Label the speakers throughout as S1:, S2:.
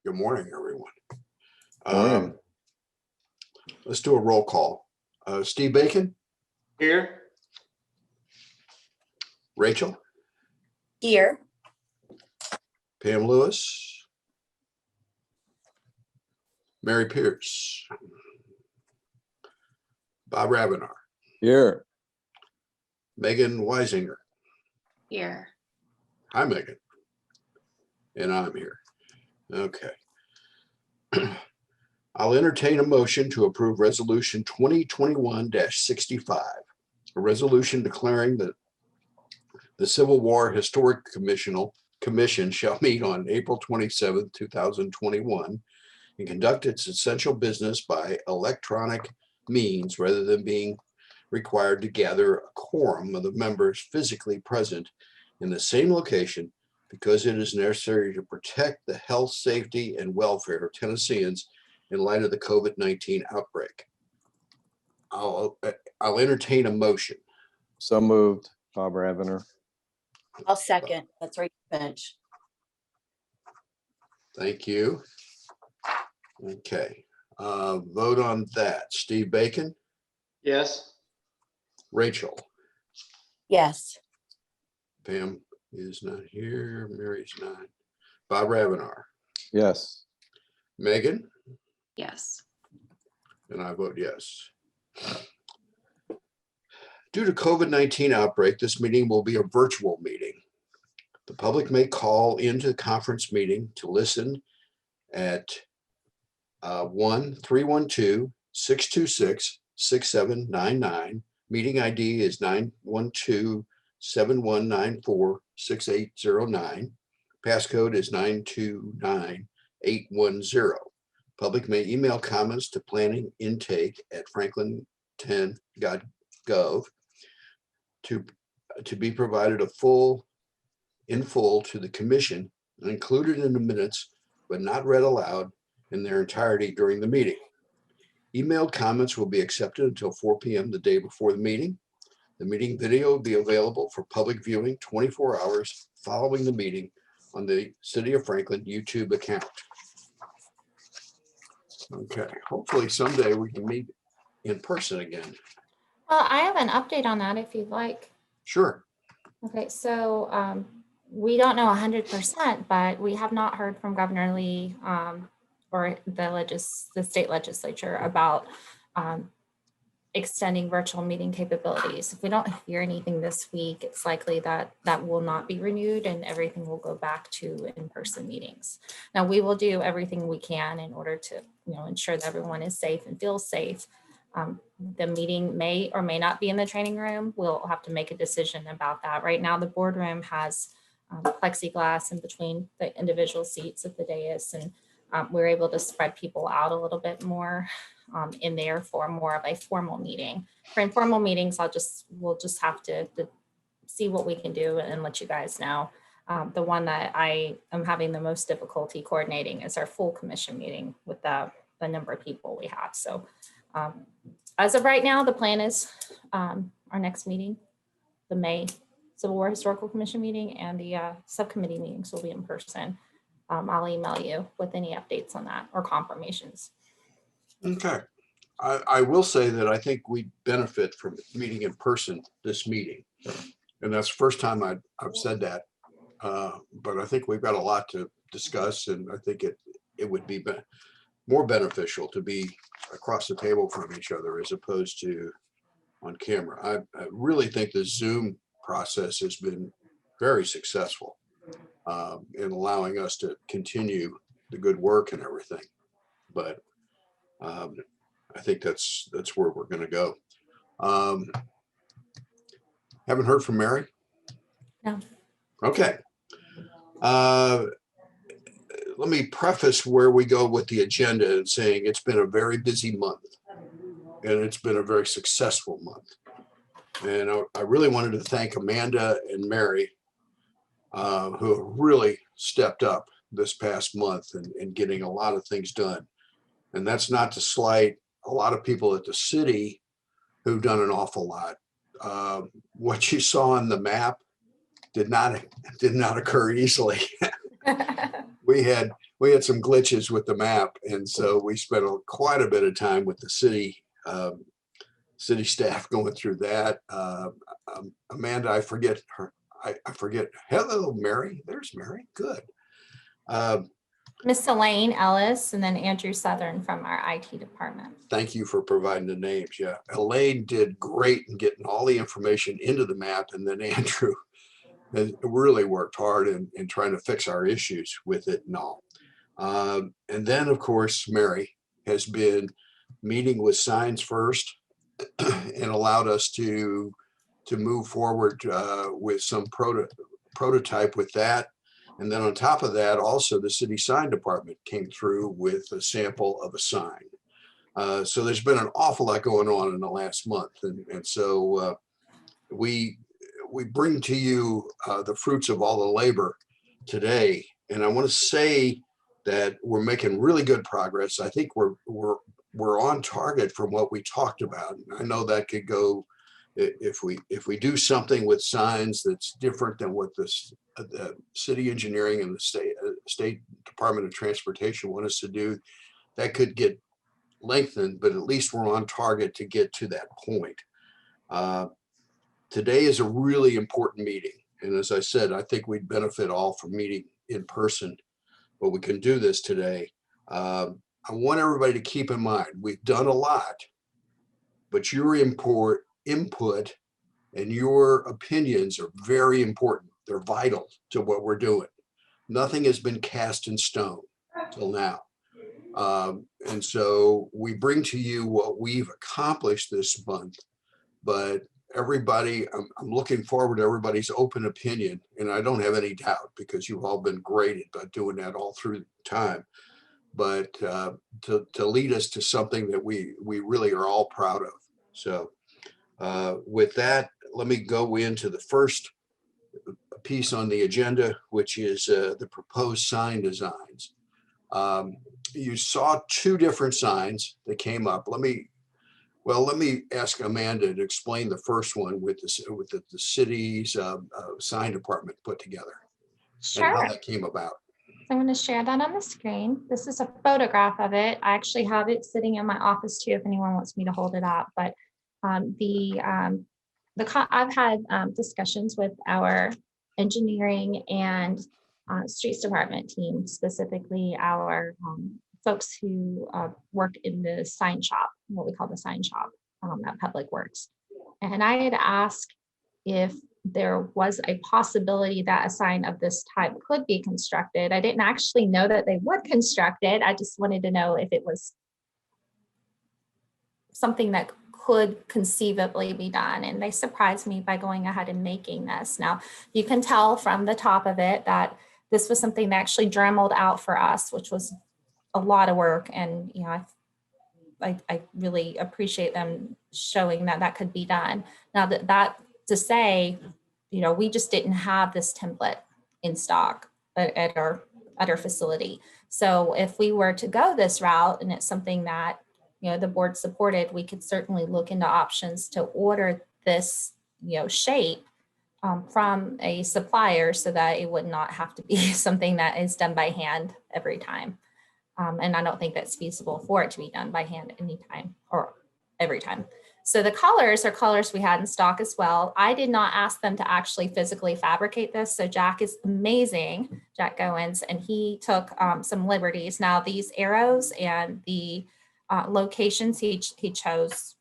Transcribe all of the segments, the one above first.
S1: Good morning, everyone.
S2: Morning.
S1: Let's do a roll call. Steve Bacon,
S3: Here.
S1: Rachel,
S4: Here.
S1: Pam Lewis, Mary Pierce, Bob Ravenar,
S2: Here.
S1: Megan Weisinger.
S4: Here.
S1: Hi, Megan. And I'm here. Okay. I'll entertain a motion to approve resolution 2021-65, a resolution declaring that the Civil War Historic Commission shall meet on April 27th, 2021, and conduct its essential business by electronic means rather than being required to gather a quorum of the members physically present in the same location because it is necessary to protect the health, safety, and welfare of Tennesseans in light of the COVID-19 outbreak. I'll entertain a motion.
S2: So moved. Bob Ravener.
S4: I'll second. That's Rachel Finch.
S1: Thank you. Okay, vote on that. Steve Bacon,
S3: Yes.
S1: Rachel,
S4: Yes.
S1: Pam is not here, Mary's not. Bob Ravenar,
S2: Yes.
S1: Megan,
S4: Yes.
S1: and I vote yes. Due to COVID-19 outbreak, this meeting will be a virtual meeting. The public may call into the conference meeting to listen at 1-312-626-6799. Meeting ID is 912-7194-6809. Passcode is 929810. Public may email comments to planning_intake@franklin10.gov to be provided in full to the commission and included in the minutes, but not read aloud in their entirety during the meeting. Emailed comments will be accepted until 4 p.m. the day before the meeting. The meeting video will be available for public viewing 24 hours following the meeting on the City of Franklin YouTube account. Okay, hopefully someday we can meet in person again.
S5: Well, I have an update on that if you'd like.
S1: Sure.
S5: Okay, so we don't know 100%, but we have not heard from Governor Lee or the state legislature about extending virtual meeting capabilities. If we don't hear anything this week, it's likely that that will not be renewed and everything will go back to in-person meetings. Now, we will do everything we can in order to, ensure that everyone is safe and feels safe. The meeting may or may not be in the training room. We'll have to make a decision about that. Right now, the boardroom has plexiglass in between the individual seats of the dais, and we're able to spread people out a little bit more in there for more of a formal meeting. For informal meetings, we'll just have to see what we can do and let you guys know. The one that I am having the most difficulty coordinating is our full commission meeting with the number of people we have. So as of right now, the plan is our next meeting, the May Civil War Historical Commission meeting, and the subcommittee meetings will be in person. I'll email you with any updates on that or confirmations.
S1: Okay. I will say that I think we benefit from meeting in person this meeting. And that's the first time I've said that. But I think we've got a lot to discuss, and I think it would be more beneficial to be across the table from each other as opposed to on camera. I really think the Zoom process has been very successful in allowing us to continue the good work and everything. But I think that's where we're going to go. Haven't heard from Mary?
S5: No.
S1: Okay. Let me preface where we go with the agenda and saying it's been a very busy month and it's been a very successful month. And I really wanted to thank Amanda and Mary who have really stepped up this past month and getting a lot of things done. And that's not to slight a lot of people at the city who've done an awful lot. What you saw on the map did not occur easily. We had we had some glitches with the map. And so we spent quite a bit of time with the city staff going through that. Amanda, I forget her. I forget. Hello, Mary. There's Mary. Good.
S5: Miss Elaine Ellis and then Andrew Southern from our IT department.
S1: Thank you for providing the names. Yeah. Elaine did great in getting all the information into the map. And then Andrew has really worked hard in trying to fix our issues with it and all. And then, of course, Mary has been meeting with Signs First and allowed us to move forward with some prototype with that. And then on top of that, also the city sign department came through with a sample of a sign. So there's been an awful lot going on in the last month. And so we bring to you the fruits of all the labor today. And I want to say that we're making really good progress. I think we're on target from what we talked about. I know that could go, if we do something with signs that's different than what the city engineering and the state Department of Transportation want us to do, that could get lengthened, but at least we're on target to get to that point. Today is a really important meeting. And as I said, I think we'd benefit all from meeting in person, but we can do this today. I want everybody to keep in mind, we've done a lot, but your input and your opinions are very important. They're vital to what we're doing. Nothing has been cast in stone till now. And so we bring to you what we've accomplished this month, but everybody, I'm looking forward to everybody's open opinion. And I don't have any doubt because you've all been great about doing that all through time. But to lead us to something that we really are all proud of. So with that, let me go into the first piece on the agenda, which is the proposed sign designs. You saw two different signs that came up. Let me ask Amanda to explain the first one with the city's sign department put together and how
S5: Sure.
S1: that came about.
S5: I'm going to share that on the screen. This is a photograph of it. I actually have it sitting in my office too, if anyone wants me to hold it up. But I've had discussions with our engineering and streets department team, specifically our folks who work in the sign shop, what we call the sign shop at Public Works. And I had asked if there was a possibility that a sign of this type could be constructed. I didn't actually know that they would construct it. I just wanted to know if it was something that could conceivably be done. And they surprised me by going ahead and making this. Now, you can tell from the top of it that this was something they actually dremeled out for us, which was a lot of work. And, you know, I really appreciate them showing that that could be done. Now that to say, you know, we just didn't have this template in stock at our facility. So if we were to go this route, and it's something that, you know, the board supported, we could certainly look into options to order this, you know, shape from a supplier so that it would not have to be something that is done by hand every time. And I don't think that's feasible for it to be done by hand anytime or every time. So the colors are colors we had in stock as well. I did not ask them to actually physically fabricate this. So Jack is amazing, Jack Goins, and he took some liberties. Now these arrows and the locations he chose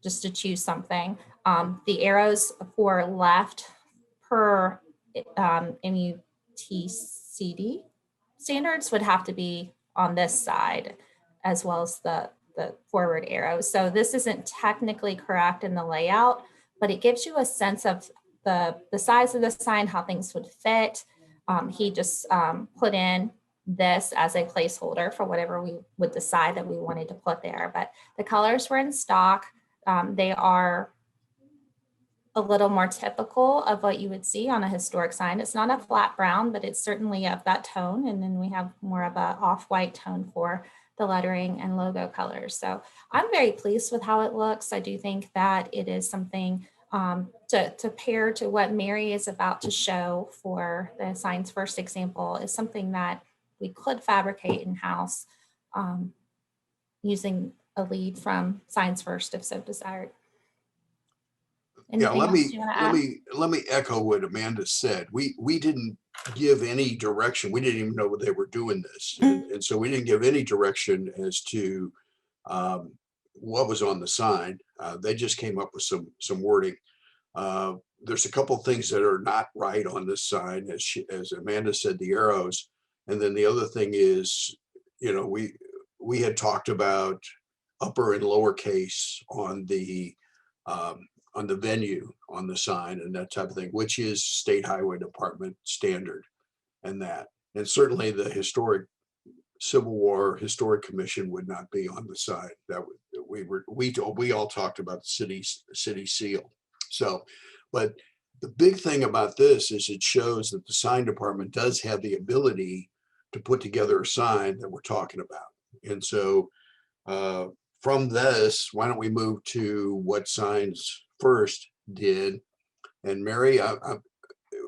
S5: just to choose something. The arrows for left per MUTCD standards would have to be on this side, as well as the forward arrows. So this isn't technically correct in the layout, but it gives you a sense of the size of the sign, how things would fit. He just put in this as a placeholder for whatever we would decide that we wanted to put there. But the colors were in stock. They are a little more typical of what you would see on a historic sign. It's not a flat brown, but it's certainly of that tone. And then we have more of a off-white tone for the lettering and logo colors. So I'm very pleased with how it looks. I do think that it is something to pair to what Mary is about to show for the Signs First example is something that we could fabricate in-house using a lead from Science First if so desired.
S1: Yeah,
S5: Anything else you want to add?
S1: let me echo what Amanda said. We didn't give any direction. We didn't even know what they were doing this. And so we didn't give any direction as to what was on the sign. They just came up with some wording. There's a couple of things that are not right on this sign, as Amanda said, the arrows. And then the other thing is, you know, we had talked about upper and lowercase on the venue, on the sign and that type of thing, which is State Highway Department standard and that. And certainly the Civil War Historic Commission would not be on the side. That we all talked about the city seal. So, but the big thing about this is it shows that the sign department does have the ability to put together a sign that we're talking about. And so from this, why don't we move to what Signs First did? And Mary,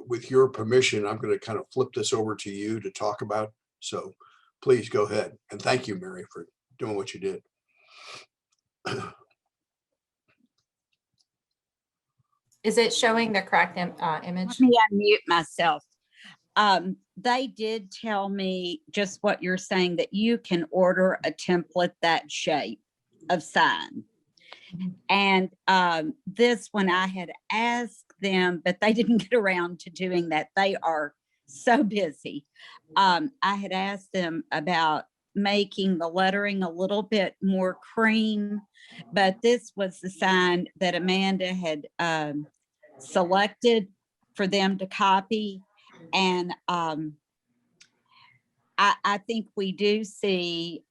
S1: with your permission, I'm going to kind of flip this over to you to talk about. So please go ahead. And thank you, Mary, for doing what you did.
S5: Is it showing the correct image?
S6: Let me unmute myself. They did tell me just what you're saying, that you can order a template that shape of sign. And this one I had asked them, but they didn't get around to doing that. They are so busy. I had asked them about making the lettering a little bit more cream, but this was the sign that Amanda had selected for them to copy. And I think we do see,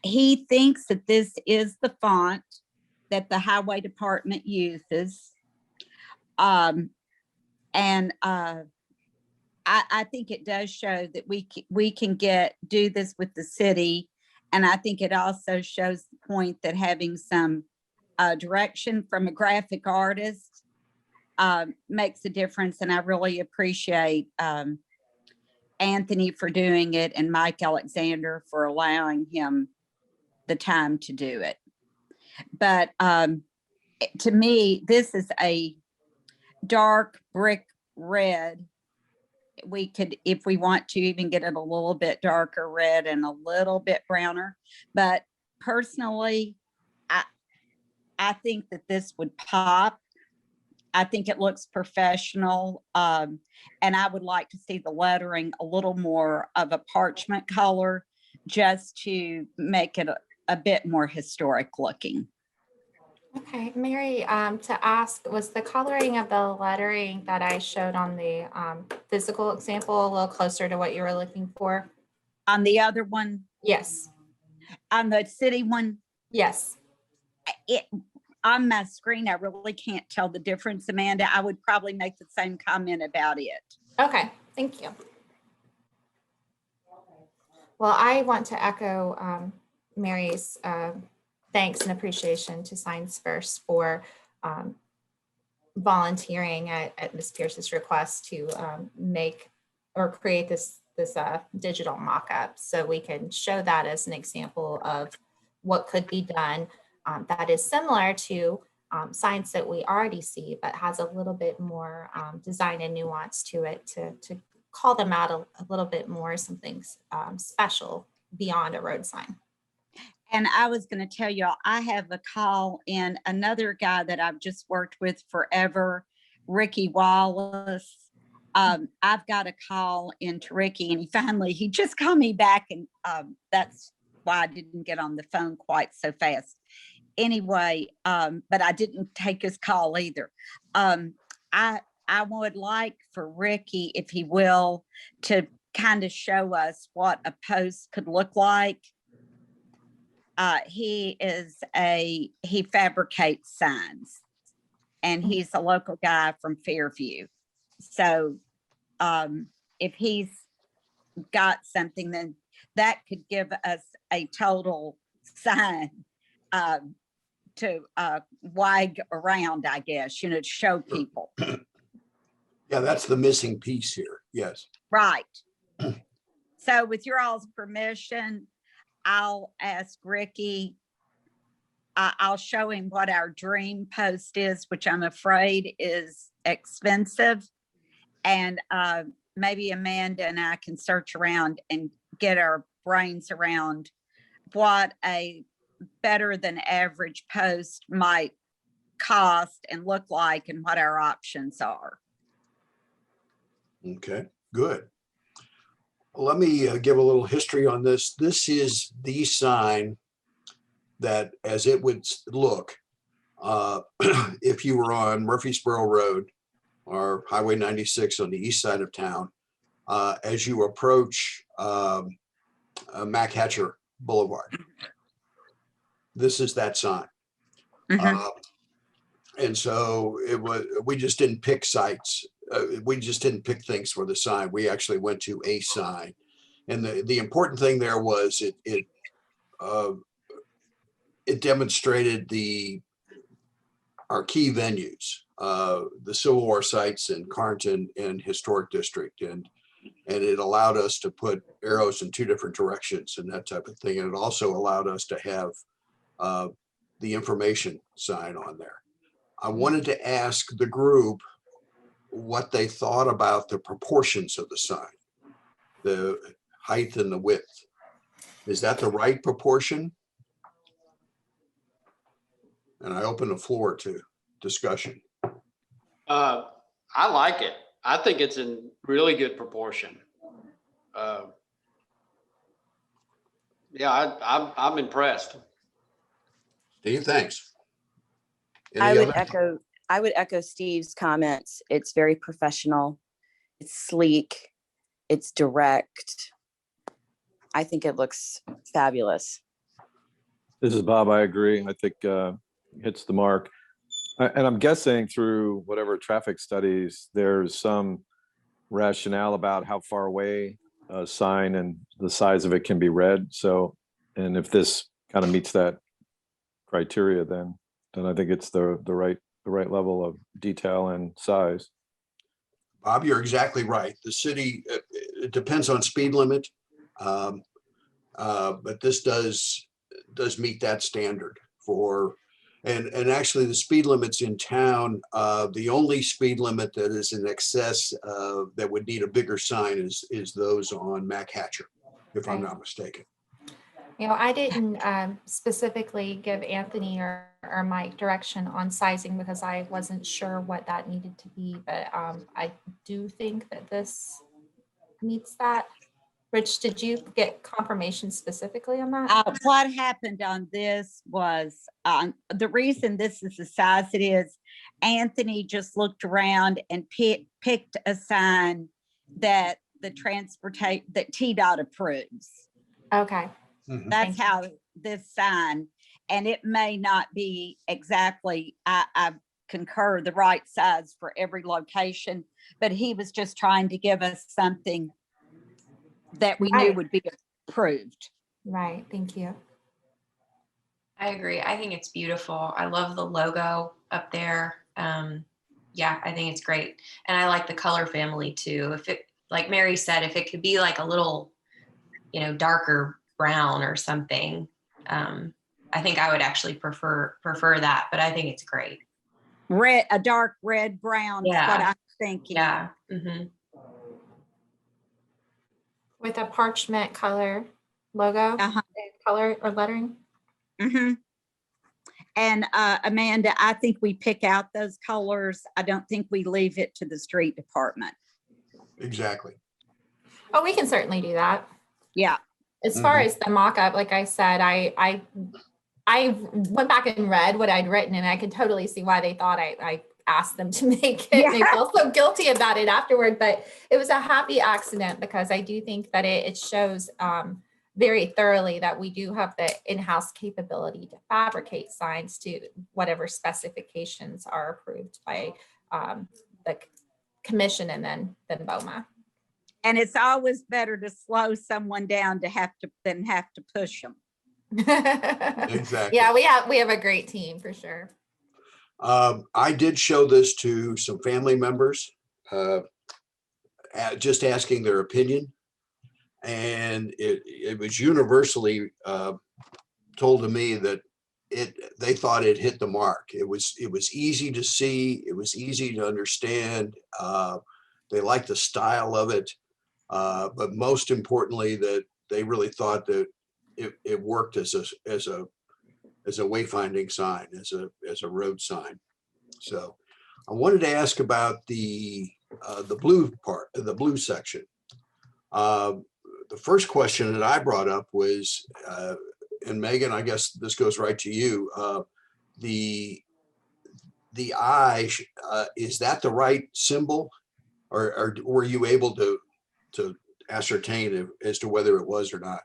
S6: he thinks that this is the font that the highway department uses. I think it does show that we can do this with the city. And I think it also shows the point that having some direction from a graphic artist makes a difference. And I really appreciate Anthony for doing it and Mike Alexander for allowing him the time to do it. But to me, this is a dark brick red. We could, if we want to, even get it a little bit darker red and a little bit browner. But personally, I think that this would pop. I think it looks professional. And I would like to see the lettering a little more of a parchment color, just to make it a bit more historic looking.
S5: Okay, Mary, to ask, was the coloring of the lettering that I showed on the physical example a little closer to what you were looking for?
S6: On the other one,
S5: Yes,
S6: on the city one,
S5: yes.
S6: on my screen, I really can't tell the difference, Amanda. I would probably make the same comment about it.
S5: Okay, thank you. Well, I want to echo Mary's thanks and appreciation to Signs First for volunteering at Ms. Pierce's request to make or create this digital mock-up, so we can show that as an example of what could be done that is similar to signs that we already see, but has a little bit more design and nuance to it to call them out a little bit more, something special beyond a road sign.
S6: And I was going to tell y'all, I have a call in another guy that I've just worked with forever, Ricky Wallace. I've got a call into Ricky, and he just called me back, and that's why I didn't get on the phone quite so fast. Anyway, but I didn't take his call either. I would like for Ricky, if he will, to kind of show us what a post could look like. He fabricates signs, and he's a local guy from Fairview. So if he's got something, then that could give us a total sign to wag around, I guess, to show people.
S1: Yeah, that's the missing piece here. Yes.
S6: Right. So with your all's permission, I'll ask Ricky. I'll show him what our dream post is, which I'm afraid is expensive. And maybe Amanda and I can search around and get our brains around what a better than average post might cost and look like and what our options are.
S1: Okay, good. Let me give a little history on this. This is the sign that, as it would look, if you were on Murfreesboro Road or Highway 96 on the east side of town, as you approach Mac Hatcher Boulevard. This is that sign.
S6: Mhm.
S1: And so we just didn't pick sites. We just didn't pick things for the sign. We actually went to a sign. And the important thing there was it demonstrated our key venues, the Civil War sites in Carnton and Historic District. And it allowed us to put arrows in 2 different directions and that type of thing. And it also allowed us to have the information sign on there. I wanted to ask the group what they thought about the proportions of the sign, the height and the width. Is that the right proportion? And I open the floor to discussion.
S3: I like it. I think it's in really good proportion. Yeah, I'm impressed.
S1: Steve, thanks.
S7: I
S1: Any
S7: would
S1: other?
S7: echo Steve's comments. It's very professional. It's sleek. It's direct. I think it looks fabulous.
S2: This is Bob. I agree. I think hits the mark. And I'm guessing through whatever traffic studies, there's some rationale about how far away a sign and the size of it can be read. So, and if this kind of meets that criteria, then I think it's the right level of detail and size.
S1: Bob, you're exactly right. The city, it depends on speed limit. But this does meet that standard for, and actually the speed limits in town, the only speed limit that is in excess that would need a bigger sign is those on Mac Hatcher, if I'm
S5: Right.
S1: not mistaken.
S5: You know, I didn't specifically give Anthony or Mike direction on sizing because I wasn't sure what that needed to be, but I do think that this meets that. Rich, did you get confirmation specifically on that?
S6: What happened on this was, the reason this is the size it is, Anthony just looked around and picked a sign that that TDOT approves.
S5: Okay,
S1: Mhm.
S6: That's
S5: Thank you.
S6: how this sign, and it may not be exactly, I concur, the right size for every location, but he was just trying to give us something that we knew
S5: Right.
S6: would be approved.
S5: right, thank you.
S4: I agree. I think it's beautiful. I love the logo up there. Yeah, I think it's great. And I like the color family too. If it, like Mary said, if it could be like a little, darker brown or something, I think I would actually prefer that, but I think it's great.
S6: Red, a dark red brown is what
S4: Yeah.
S6: I'm thinking.
S4: Yeah. Mhm.
S5: With a parchment color logo,
S6: Uh-huh.
S5: color or lettering.
S6: Mhm. And Amanda, I think we pick out those colors. I don't think we leave it to the street department.
S1: Exactly.
S5: Oh, we can certainly do that.
S6: Yeah.
S5: As far as the mock-up, like I said, I went back and read what I'd written, and I could totally see why they thought I asked them to make it. They felt so guilty about it afterward, but it was a happy accident because I do think that it shows very thoroughly that we do have the in-house capability to fabricate signs to whatever specifications are approved by the commission and then BOMA.
S6: And it's always better to slow someone down than have to push them.
S1: Exactly.
S5: Yeah, we have a great team for sure.
S1: I did show this to some family members, just asking their opinion. And it was universally told to me that they thought it hit the mark. It was easy to see. It was easy to understand. They liked the style of it. But most importantly, that they really thought that it worked as a wayfinding sign, as a road sign. So I wanted to ask about the blue part, the blue section. The first question that I brought up was, and Megan, I guess this goes right to you. The I, is that the right symbol, or were you able to ascertain as to whether it was or not?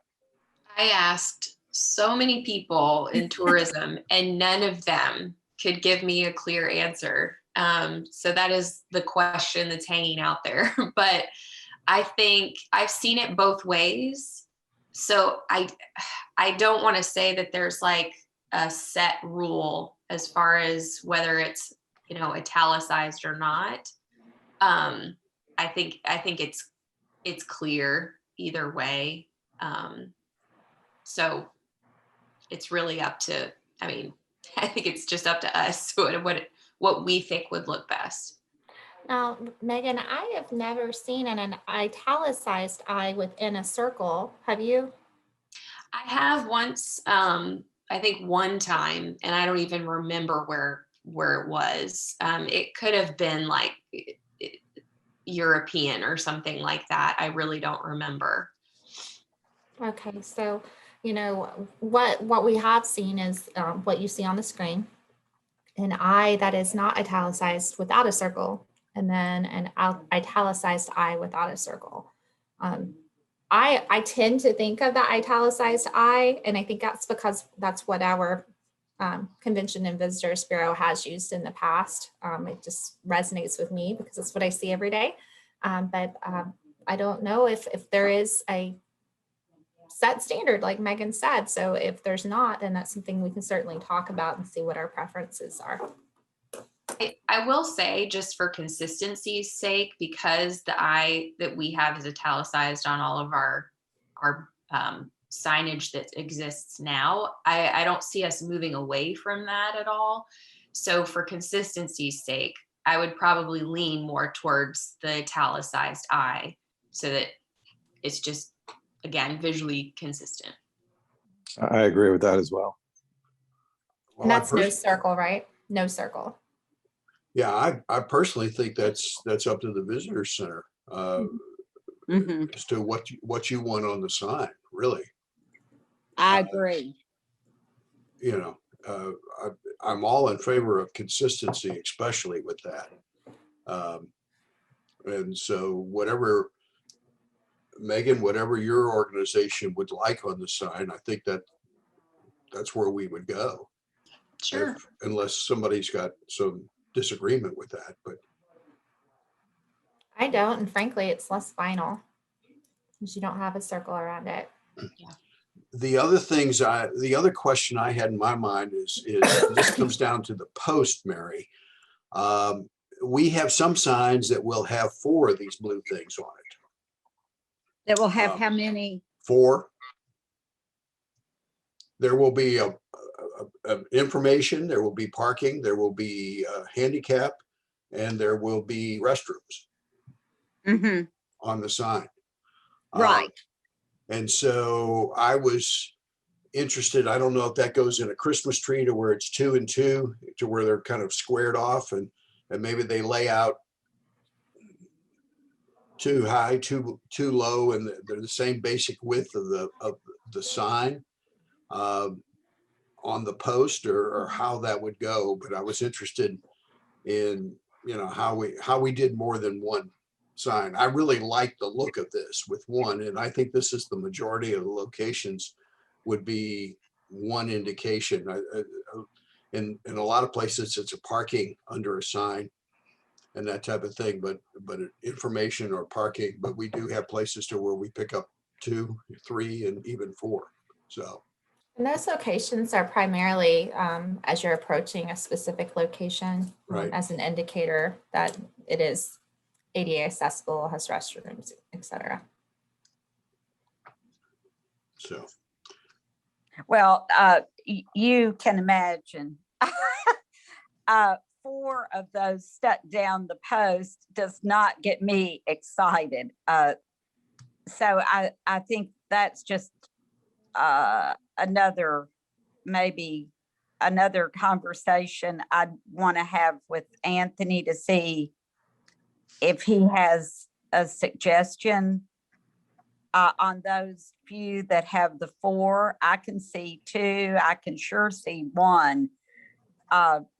S4: I asked so many people in tourism, and none of them could give me a clear answer. So that is the question that's hanging out there. But I think I've seen it both ways. So I don't want to say that there's like a set rule as far as whether it's, italicized or not. I think it's clear either way. So it's really up to, I think it's just up to us what we think would look best.
S5: Now, Megan, I have never seen an italicized I within a circle. Have you?
S4: I have once, I think one time, and I don't even remember where it was. It could have been like European or something like that. I really don't remember.
S5: Okay, so what we have seen is what you see on the screen, an I that is not italicized without a circle, and then an italicized I without a circle. I tend to think of the italicized I, and I think that's because that's what our Convention and Visitors Bureau has used in the past. It just resonates with me because it's what I see every day. But I don't know if there is a set standard, like Megan said. So if there's not, then that's something we can certainly talk about and see what our preferences are.
S4: I will say, just for consistency's sake, because the I that we have is italicized on all of our signage that exists now, I don't see us moving away from that at all. So for consistency's sake, I would probably lean more towards the italicized I, so that it's just, again, visually consistent.
S2: I agree with that as well.
S5: And that's no circle, right? No circle.
S1: Yeah, I personally think that's up to the visitor center as to what you want on the sign, really.
S6: I agree.
S1: I'm all in favor of consistency, especially with that. And so whatever, Megan, whatever your organization would like on the sign, I think that's where we would go.
S4: Sure.
S1: Unless somebody's got some disagreement with that, but
S5: I don't, and frankly, it's less final because you don't have a circle around it.
S1: the other question I had in my mind is this comes down to the post, Mary. We have some signs that will have 4 of these blue things on it.
S6: That will have how many?
S1: 4. There will be a information, there will be parking, there will be handicap, and there will be restrooms on the sign.
S6: Right.
S1: And so I was interested, I don't know if that goes in a Christmas tree to where it's 2 and 2, to where they're kind of squared off, and maybe they lay out too high, too low, and they're the same basic width of the sign on the post, or how that would go. But I was interested in, how we did more than one sign. I really like the look of this with one, and I think this is the majority of the locations would be one indication. In a lot of places, it's a parking under a sign and that type of thing, but information or parking. But we do have places to where we pick up 2, 3, and even 4. So.
S5: And those locations are primarily as you're approaching a specific location,
S1: Right.
S5: as an indicator that it is ADA accessible, has restrooms, etc.
S1: So,
S6: Well, you can imagine. 4 of those stuck down the post does not get me excited. So I think that's just maybe another conversation I'd want to have with Anthony to see if he has a suggestion on those few that have the 4. I can see 2. I can sure see 1.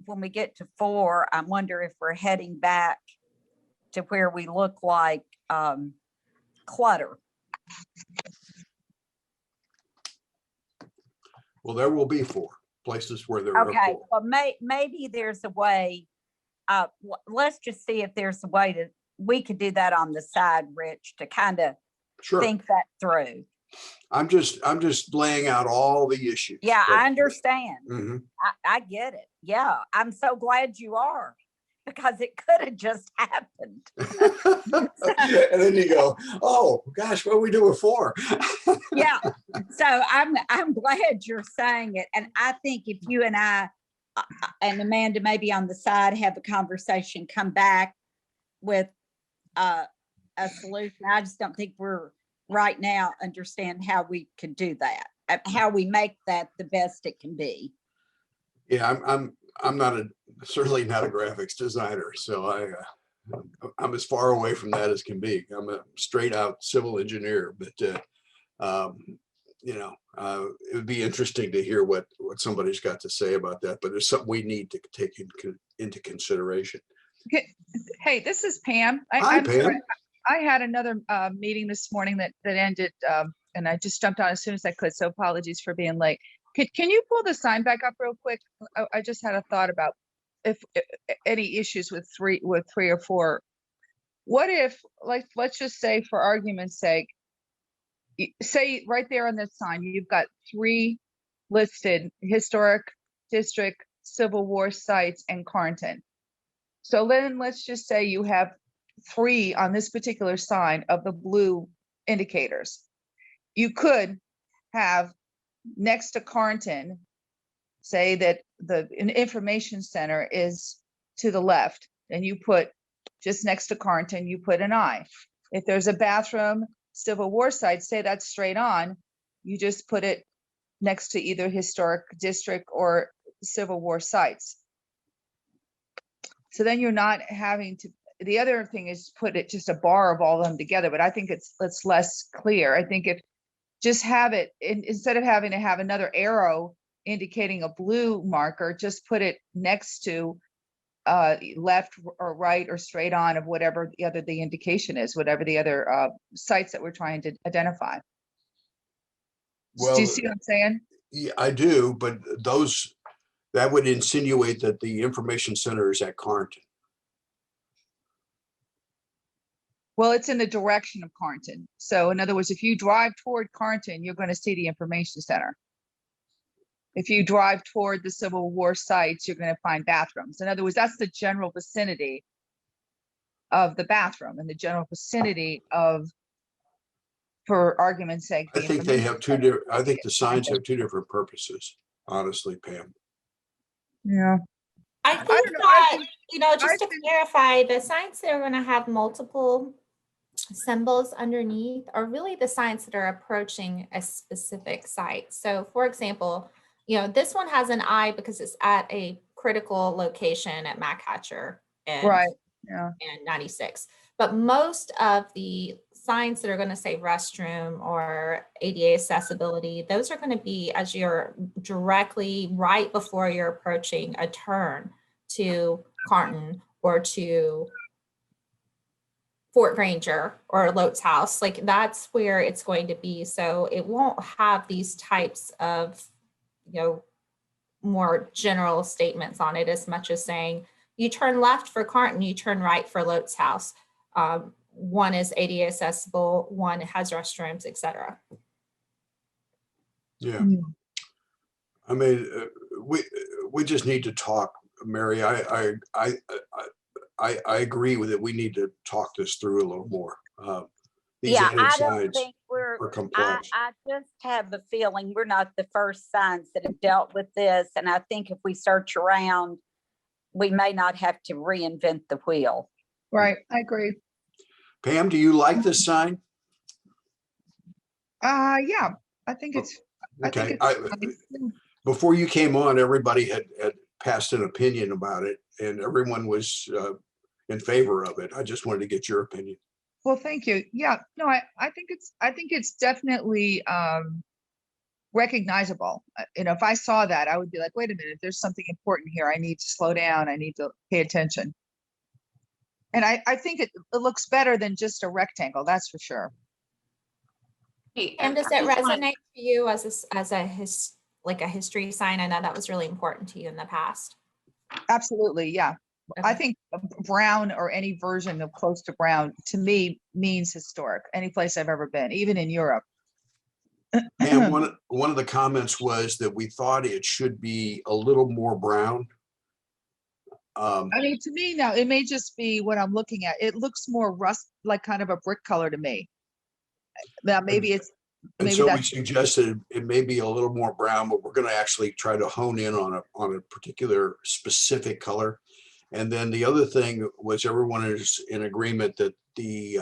S6: When we get to 4, I wonder if we're heading back to where we look like clutter.
S1: well, there will be 4 places where there are
S6: Okay,
S1: 4.
S6: well, maybe there's a way, let's just see if there's a way we could do that on the side, Rich, to kind of
S1: Sure.
S6: think that through.
S1: I'm just laying out all the issues.
S6: Yeah, I understand.
S1: Mhm.
S6: I get it. Yeah, I'm so glad you are, because it could have just happened.
S1: And then you go, oh, gosh, what do we do with 4?
S6: Yeah, so I'm glad you're saying it. And I think if you and I and Amanda maybe on the side have a conversation, come back with a solution. I just don't think we're right now understand how we could do that, how we make that the best it can be.
S1: Yeah, I'm not certainly not a graphics designer, so I'm as far away from that as can be. I'm a straight out civil engineer, but it would be interesting to hear what somebody's got to say about that. But it's something we need to take into consideration.
S8: Hey, this is Pam.
S1: Hi,
S8: I'm
S1: Pam.
S8: sorry. I had another meeting this morning that ended, and I just jumped on as soon as I could. So apologies for being late. Can you pull the sign back up real quick? I just had a thought about if any issues with three or 4. What if, like, let's just say for argument's sake, say right there on this sign, you've got 3 listed: historic district, Civil War sites, and Carnton. So then let's just say you have 3 on this particular sign of the blue indicators. You could have next to Carnton, say that an information center is to the left, and you put just next to Carnton, you put an I. If there's a bathroom, Civil War site, say that's straight on, you just put it next to either historic district or Civil War sites. So then you're not having to, the other thing is put it just a bar of all of them together, but I think it's less clear. I think if just have it, instead of having to have another arrow indicating a blue marker, just put it next to left or right or straight on of whatever the indication is, whatever the other sites that we're trying to identify.
S1: Well,
S8: do you see what I'm saying?
S1: Yeah, I do, but that would insinuate that the information center is at Carnton.
S8: Well, it's in the direction of Carnton. So in other words, if you drive toward Carnton, you're going to see the information center. If you drive toward the Civil War sites, you're going to find bathrooms. In other words, that's the general vicinity of the bathroom and the general vicinity of, for argument's sake.
S1: I think they have 2 different, I think the signs have 2 different purposes, honestly, Pam.
S8: Yeah.
S5: I
S8: don't
S5: think
S8: know, I
S5: that,
S8: think-
S5: just to clarify, the signs that are going to have multiple symbols underneath are really the signs that are approaching a specific site. So for example, this one has an I because it's at a critical location at Mac Hatcher and,
S8: Right. Yeah.
S5: and 96. But most of the signs that are going to say restroom or ADA accessibility, those are going to be as you're directly right before you're approaching a turn to Carnton or to Fort Granger or Lotes House. Like that's where it's going to be. So it won't have these types of, more general statements on it as much as saying, you turn left for Carnton, you turn right for Lotes House. One is ADA accessible, one has restrooms, etc.
S1: Yeah. I mean, we just need to talk, Mary. I agree with it. We need to talk this through a little more. These
S6: Yeah,
S1: added
S6: I don't
S1: signs.
S6: think
S1: or compliance.
S6: I just have a feeling we're not the first signs that have dealt with this. And I think if we search around, we may not have to reinvent the wheel.
S8: Right, I agree.
S1: Pam, do you like this sign?
S8: Yeah, I think it's, I think
S1: Okay,
S8: it's nice.
S1: before you came on, everybody had passed an opinion about it and everyone was in favor of it. I just wanted to get your opinion.
S8: Well, thank you. Yeah, no, I think it's definitely recognizable. You know, if I saw that, I would be like, wait a minute, there's something important here. I need to slow down. I need to pay attention. And I think it looks better than just a rectangle, that's for sure.
S4: Hey,
S5: And does
S4: I
S5: it
S4: just want-
S5: resonate to you as a history sign? I know that was really important to you in the past.
S8: Absolutely, yeah. I
S5: Okay.
S8: think brown or any version of close to brown to me means historic, any place I've ever been, even in Europe.
S1: And one of the comments was that we thought it should be a little more brown.
S8: I mean, to me now, it may just be what I'm looking at. It looks more rust, like kind of a brick color to me. Now, maybe it's,
S1: And
S8: maybe
S1: so we
S8: that's,
S1: suggested it may be a little more brown, but we're going to actually try to hone in on a particular specific color. And then the other thing was everyone is in agreement that the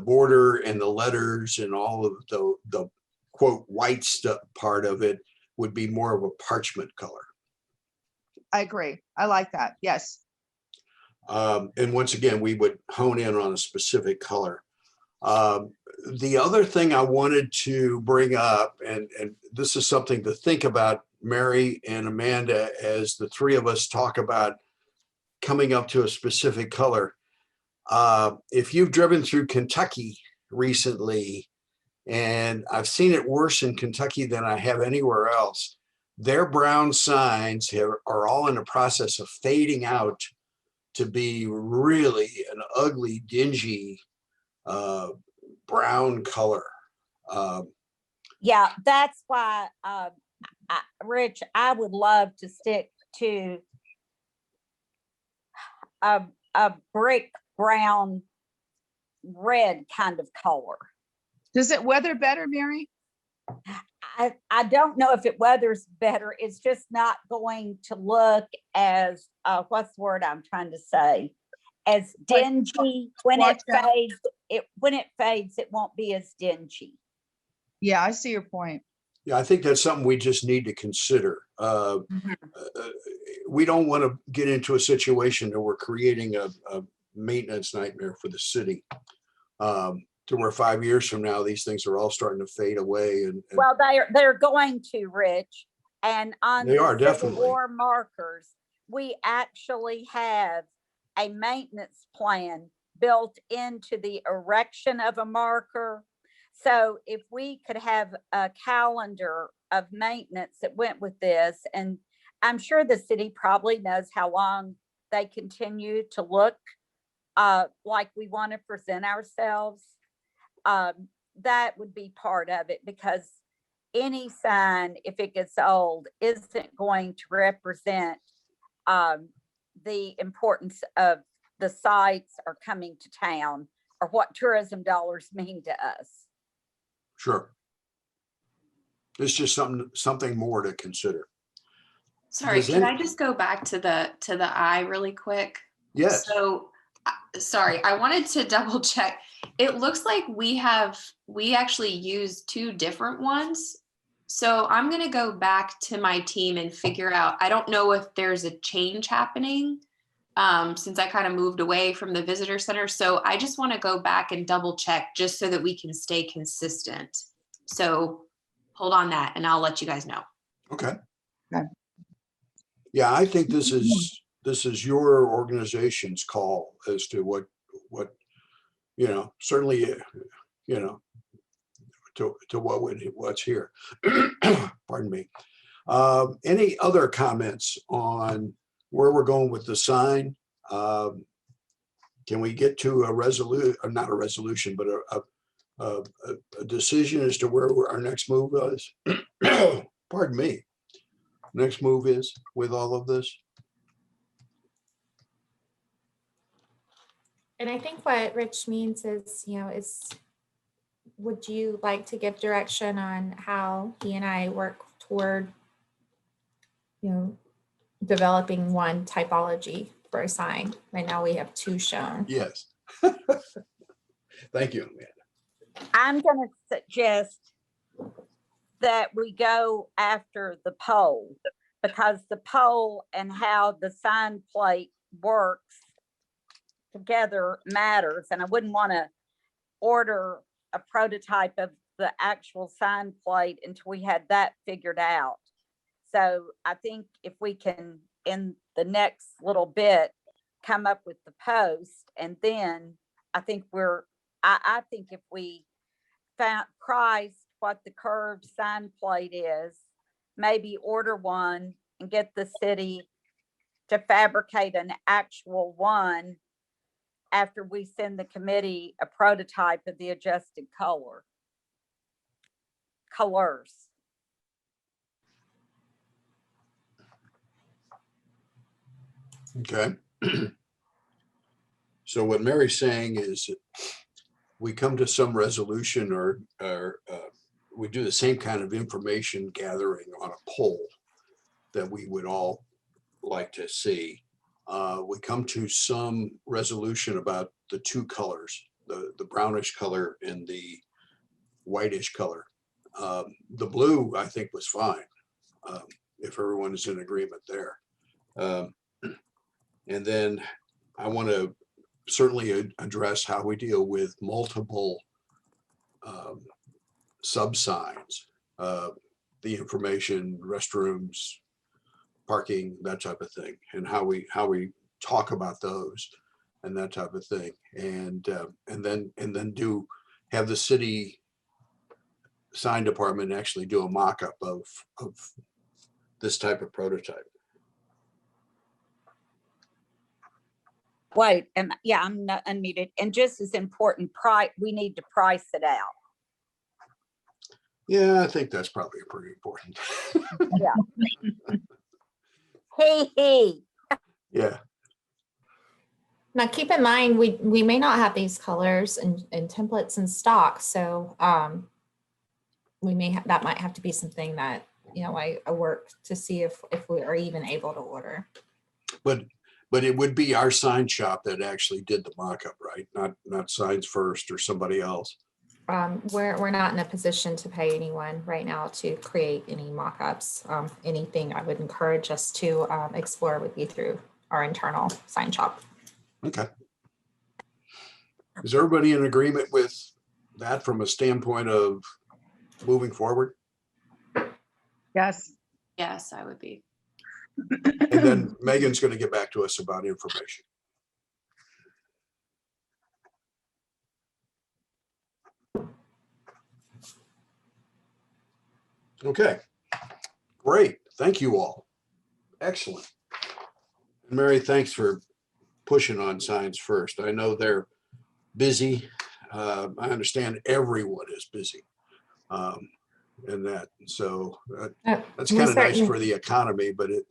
S1: border and the letters and all of the quote white stuff part of it would be more of a parchment color.
S8: I agree. I like that. Yes.
S1: And once again, we would hone in on a specific color. The other thing I wanted to bring up, and this is something to think about, Mary and Amanda, as the three of us talk about coming up to a specific color. If you've driven through Kentucky recently, and I've seen it worse in Kentucky than I have anywhere else, their brown signs are all in the process of fading out to be really an ugly, dingy brown color.
S6: Yeah, that's why, Rich, I would love to stick to a brick brown red kind of color.
S8: Does it weather better, Mary?
S6: I don't know if it weathers better. It's just not going to look as, what's the word I'm trying to say? As
S8: Like,
S6: dingy. When it
S8: washed out?
S6: fades, when it fades, it won't be as dingy.
S8: Yeah, I see your point.
S1: Yeah, I think that's something we just need to consider. We don't want to get into a situation that we're creating a maintenance nightmare for the city. To where 5 years from now, these things are all starting to fade away. And
S6: Well, they're going to, Rich. And on
S1: They
S6: the
S1: are,
S6: Civil
S1: definitely.
S6: War markers, we actually have a maintenance plan built into the erection of a marker. So if we could have a calendar of maintenance that went with this, and I'm sure the city probably knows how long they continue to look like we want to present ourselves. That would be part of it, because any sign, if it gets old, isn't going to represent the importance of the sites or coming to town or what tourism dollars mean to us.
S1: sure. It's just something more to consider.
S4: Sorry,
S1: Does
S4: can
S1: any-
S4: I just go back to the eye really quick?
S1: Yes,
S4: So, sorry, I wanted to double check. It looks like we actually used two different ones. So I'm gonna go back to my team and figure out, I don't know if there's a change happening since I kind of moved away from the visitor center. So I just want to go back and double check just so that we can stay consistent. So hold on that and I'll let you guys know.
S1: okay.
S8: Okay.
S1: Yeah, I think this is your organization's call as to what, certainly, to what's here. Pardon me. Any other comments on where we're going with the sign? Can we get to a not a resolution, but a decision as to where our next move is? Pardon me. Next move is with all of this?
S5: And I think what Rich means is, is would you like to give direction on how he and I work toward, developing one typology for a sign? Right now we have two shown.
S1: Yes. Thank you, Amanda.
S6: I'm gonna suggest that we go after the pole, because the pole and how the sign plate works together matters, and I wouldn't want to order a prototype of the actual sign plate until we had that figured out. So I think if we can, in the next little bit, come up with the post, and then I think I think if we priced what the curved sign plate is, maybe order one and get the city to fabricate an actual one after we send the committee a prototype of the adjusted colors.
S1: Okay. So what Mary's saying is we come to some resolution or we do the same kind of information gathering on a poll that we would all like to see. We come to some resolution about the two colors, the brownish color and the whitish color. The blue, I think, was fine, if everyone is in agreement there. And then I want to certainly address how we deal with multiple sub-signs, the information, restrooms, parking, that type of thing, and how we talk about those and that type of thing. And then have the city sign department actually do a mock-up of this type of prototype.
S6: Wait, and yeah, I'm not unmuted. And just as important, we need to price it out.
S1: Yeah, I think that's probably pretty important.
S6: Hey.
S1: Yeah,
S5: Now, keep in mind, we may not have these colors and templates in stock, so we may that might have to be something that I work to see if we are even able to order.
S1: but it would be our sign shop that actually did the mock-up, right? Not Signs First or somebody else.
S5: We're not in a position to pay anyone right now to create any mock-ups. Anything I would encourage us to explore would be through our internal sign shop.
S1: Okay. Is everybody in agreement with that from a standpoint of moving forward?
S8: Yes.
S4: Yes, I would be.
S1: And then Megan's going to get back to us about information. Okay, great. Thank you all. Excellent. Mary, thanks for pushing on Signs First. I know they're busy. I understand everyone is busy. And that, so that's kind of nice for the economy, but it.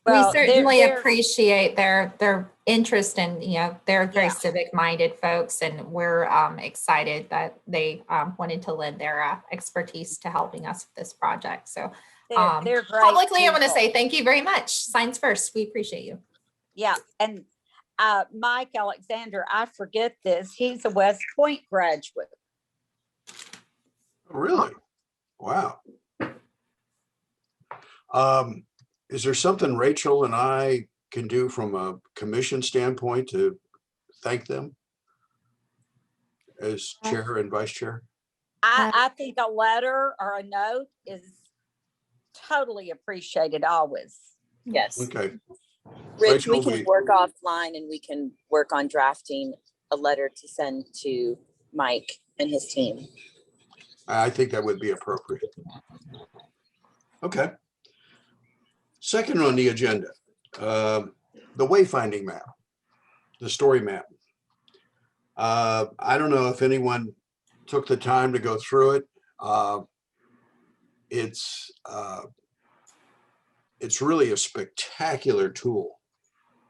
S6: Well,
S5: we certainly
S6: they're-
S5: appreciate their interest, and they're very
S6: Yeah.
S5: civic minded folks, and we're excited that they wanted to lend their expertise to helping us with this project. So
S6: They're great
S5: publicly, I want to
S6: people.
S5: say thank you very much. Signs First, we appreciate you.
S6: Yeah, and Mike Alexander, I forget this, he's a West Point graduate.
S1: Really? Wow. Is there something Rachel and I can do from a commission standpoint to thank them as chair and vice chair?
S6: I think a letter or a note is totally appreciated always.
S7: Yes.
S1: Okay,
S7: Rich, we
S1: Rachel,
S7: can work offline and we can work on drafting a letter to send to Mike and his team.
S1: I think that would be appropriate. Okay. Second on the agenda, the wayfinding map, the story map. I don't know if anyone took the time to go through it. It's really a spectacular tool.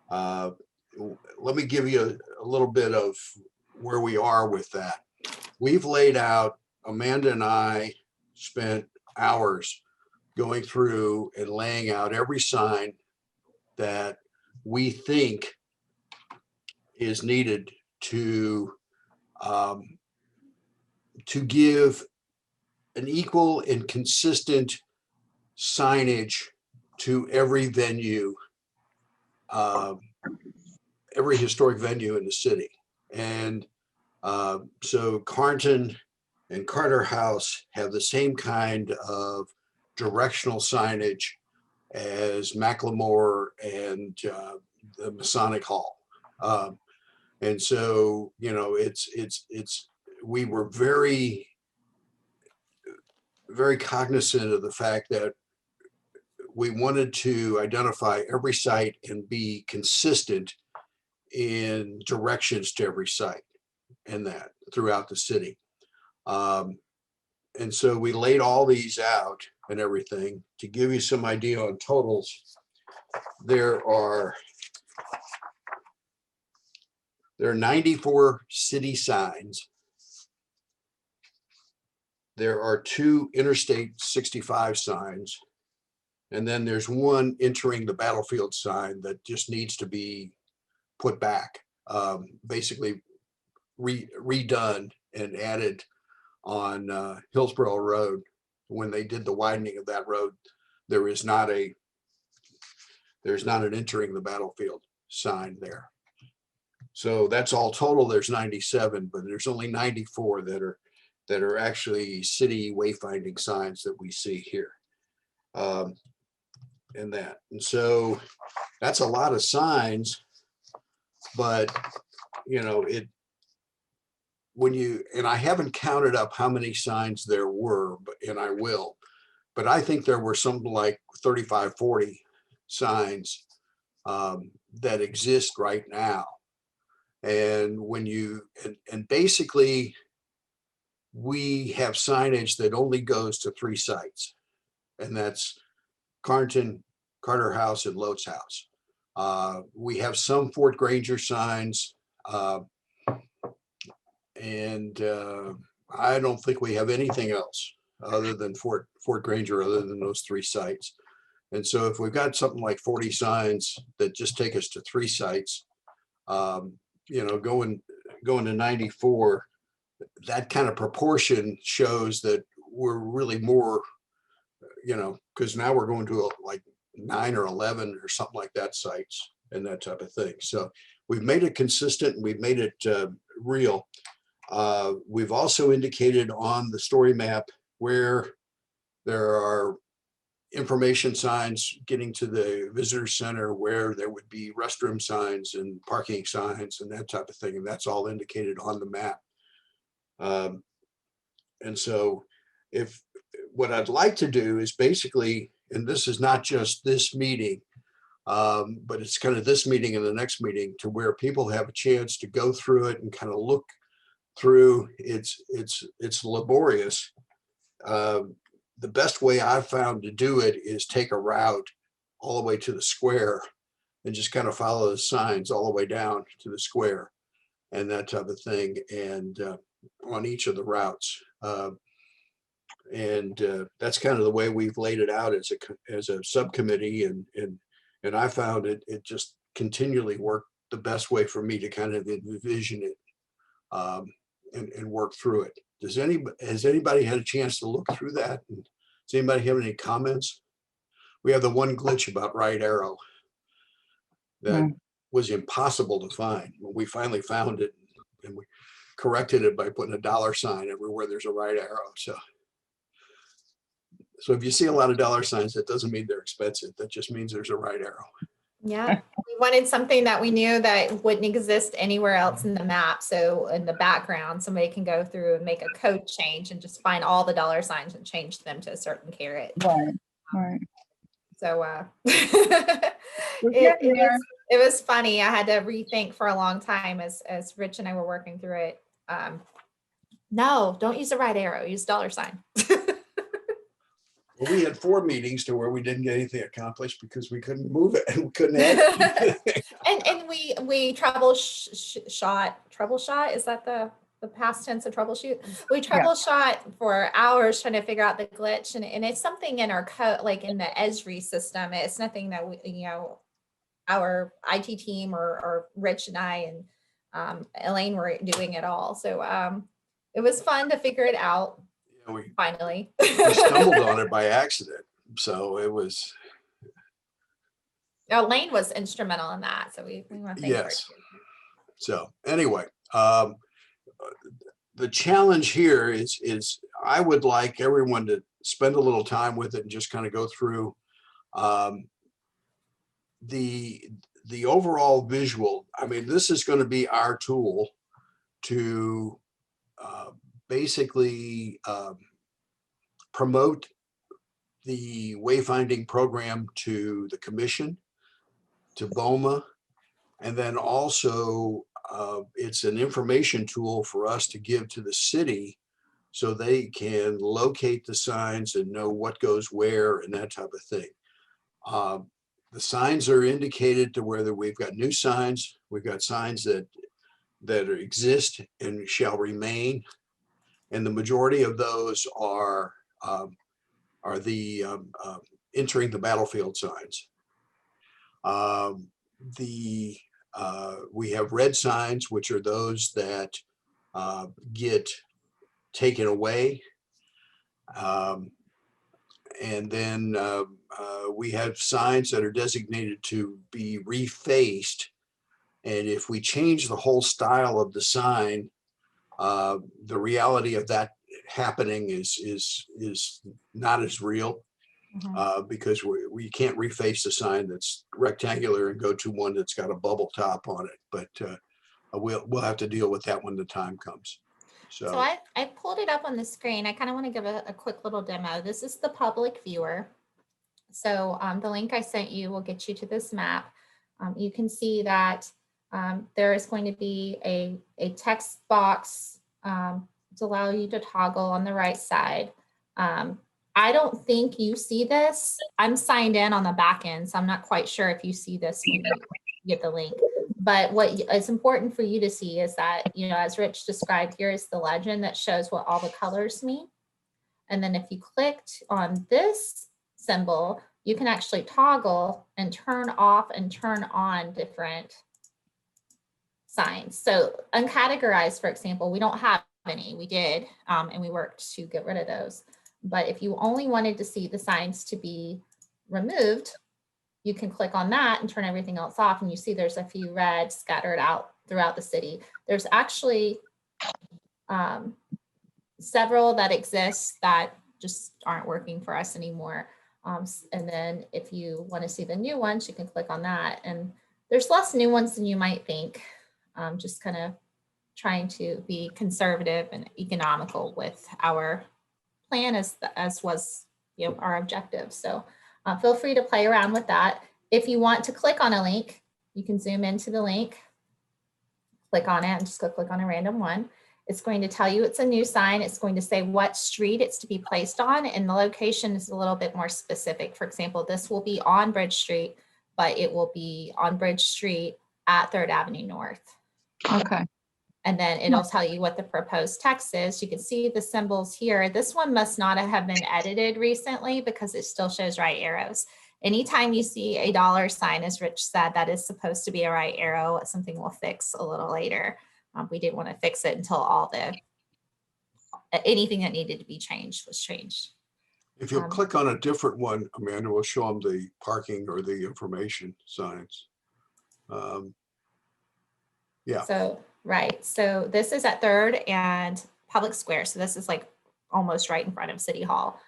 S1: Let me give you a little bit of where we are with that. we've laid out, Amanda and I spent hours going through and laying out every sign that we think is needed to give an equal and consistent signage to every venue, every historic venue in the city. And so Carnton and Carter House have the same kind of directional signage as Macklemore and the Masonic Hall. And so, you know, we were very, very cognizant of the fact that we wanted to identify every site and be consistent in directions to every site and that throughout the city. And so we laid all these out and everything. To give you some idea on totals, there are 94 city signs. There are 2 Interstate 65 signs. And then there's one entering the battlefield sign that just needs to be put back, basically redone and added on Hillsborough Road. When they did the widening of that road, there's not an entering the battlefield sign there. So that's all total. There's 97, but there's only 94 that are actually city wayfinding signs that we see here. And so that's a lot of signs, but you know, and I haven't counted up how many signs there were, and I will, but I think there were something like 35, 40 signs that exist right now. And and basically we have signage that only goes to 3 sites, and that's Carnton, Carter House, and Lotes House. We have some Fort Granger signs, and I don't think we have anything else other than Fort Granger, other than those 3 sites. And so if we've got something like 40 signs that just take us to 3 sites, you know, going to 94, that kind of proportion shows that we're really more, you know, because now we're going to like 9 or 11 or something like that sites and that type of thing. So we've made it consistent and we've made it real. We've also indicated on the story map where there are information signs getting to the visitor center, where there would be restroom signs and parking signs and that type of thing. And that's all indicated on the map. And so what I'd like to do is basically, and this is not just this meeting, but it's kind of this meeting and the next meeting, to where people have a chance to go through it and kind of look through. It's laborious. The best way I've found to do it is take a route all the way to the square and just kind of follow the signs all the way down to the square and that type of thing, and on each of the routes. And that's kind of the way we've laid it out as a subcommittee, and I found it just continually worked the best way for me to kind of envision it and work through it. Has anybody had a chance to look through that? And does anybody have any comments? We have the one glitch about right arrow that was impossible to find. We finally found it, and we corrected it by putting a $sign everywhere there's a right arrow. So if you see a lot of $signs, that doesn't mean they're expensive. That just means there's a right arrow.
S5: Yeah, we wanted something that we knew that wouldn't exist anywhere else in the map. So in the background, somebody can go through and make a code change and just find all the $signs and change them to a certain carat.
S8: Right.
S5: So
S8: We're getting there.
S5: it was funny. I had to rethink for a long time as Rich and I were working through it. No, don't use the right arrow, use $sign.
S1: Well, we had 4 meetings to where we didn't get anything accomplished because we couldn't move it and we couldn't add it.
S5: and we troubleshot. Is that the the past tense of troubleshoot. We troubleshot for hours trying to figure out the glitch, and it's something in our code, like in the Esri system. It's nothing that we, our IT team or Rich and I and Elaine were doing it all. So it was fun to figure it out
S1: Yeah, we
S5: finally.
S1: stumbled on it by accident. So it was,
S5: Elaine was instrumental in that. So we want to thank her.
S1: yes. So anyway, the challenge here is I would like everyone to spend a little time with it and just kind of go through the overall visual. I mean, this is going to be our tool to basically promote the wayfinding program to the commission, to BOMA, and then also it's an information tool for us to give to the city so they can locate the signs and know what goes where and that type of thing. The signs are indicated to whether we've got new signs, we've got signs that exist and shall remain, and the majority of those are the entering the battlefield signs. We have red signs, which are those that get taken away. And then we have signs that are designated to be refaced. And if we change the whole style of the sign, the reality of that happening is not as real. Because we can't reface the sign that's rectangular and go to one that's got a bubble top on it. But we'll have to deal with that when the time comes.
S5: So I pulled it up on the screen. I kind of want to give a quick little demo. This is the public viewer. So the link I sent you will get you to this map. You can see that there is going to be a text box to allow you to toggle on the right side. I don't think you see this. I'm signed in on the back end, so I'm not quite sure if you see this when you get the link. But what is important for you to see is that, as Rich described, here is the legend that shows what all the colors mean. And then if you clicked on this symbol, you can actually toggle and turn off and turn on different signs. So uncategorized, for example, we don't have any. We did, and we worked to get rid of those. But if you only wanted to see the signs to be removed, you can click on that and turn everything else off. And you see there's a few red scattered out throughout the city. There's actually several that exist that just aren't working for us anymore. And then if you want to see the new ones, you can click on that. And there's less new ones than you might think. Just kind of trying to be conservative and economical with our plan as was our objective. So feel free to play around with that. If you want to click on a link, you can zoom into the link, click on it, and just go click on a random one. It's going to tell you it's a new sign. It's going to say what street it's to be placed on, and the location is a little bit more specific. For example, this will be on Bridge Street, but it will be on Bridge Street at 3rd Avenue North.
S8: Okay.
S5: And then it'll tell you what the proposed text is. You can see the symbols here. This one must not have been edited recently because it still shows right arrows. Anytime you see a dollar sign, as Rich said, that is supposed to be a right arrow. It's something we'll fix a little later. We didn't want to fix it until anything that needed to be changed was changed.
S1: If you click on a different one, Amanda will show them the parking or the information signs. Yeah.
S5: So, right. So this is at 3rd and Public Square. So this is like almost right in front of City Hall.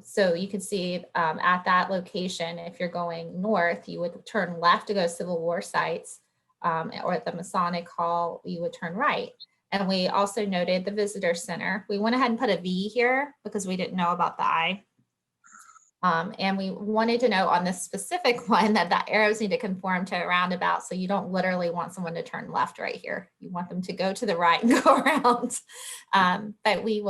S5: So you can see at that location, if you're going north, you would turn left to go Civil War sites, or at the Masonic Hall, you would turn right. And we also noted the visitor center. We went ahead and put a V here because we didn't know about the I. And we wanted to know on this specific one that the arrows need to conform to a roundabout. So you don't literally want someone to turn left right here. You want them to go to the right and go around. But we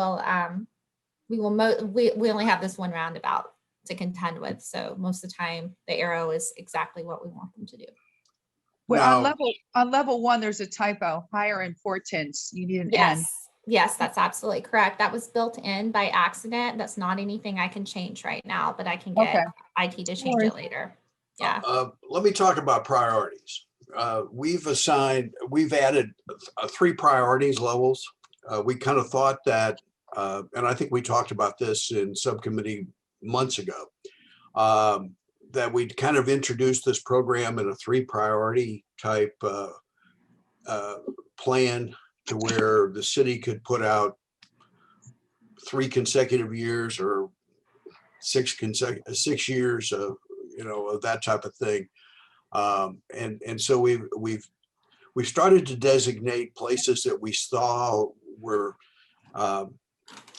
S5: only have this one roundabout to contend with. So most of the time the arrow is exactly what we want them to do.
S8: Well,
S1: Now-
S8: on level one, there's a typo, higher importance. You need an N.
S5: Yes, that's absolutely correct. That was built in by accident. That's not anything I can change right now, but I can get
S8: Okay.
S5: IT to change it later. Yeah.
S1: Let me talk about priorities. We've added 3 priorities levels. We kind of thought that, and I think we talked about this in subcommittee months ago, that we'd kind of introduced this program in a 3 priority type plan to where the city could put out 3 consecutive years or 6 years of, of that type of thing. And so we've started to designate places that we saw were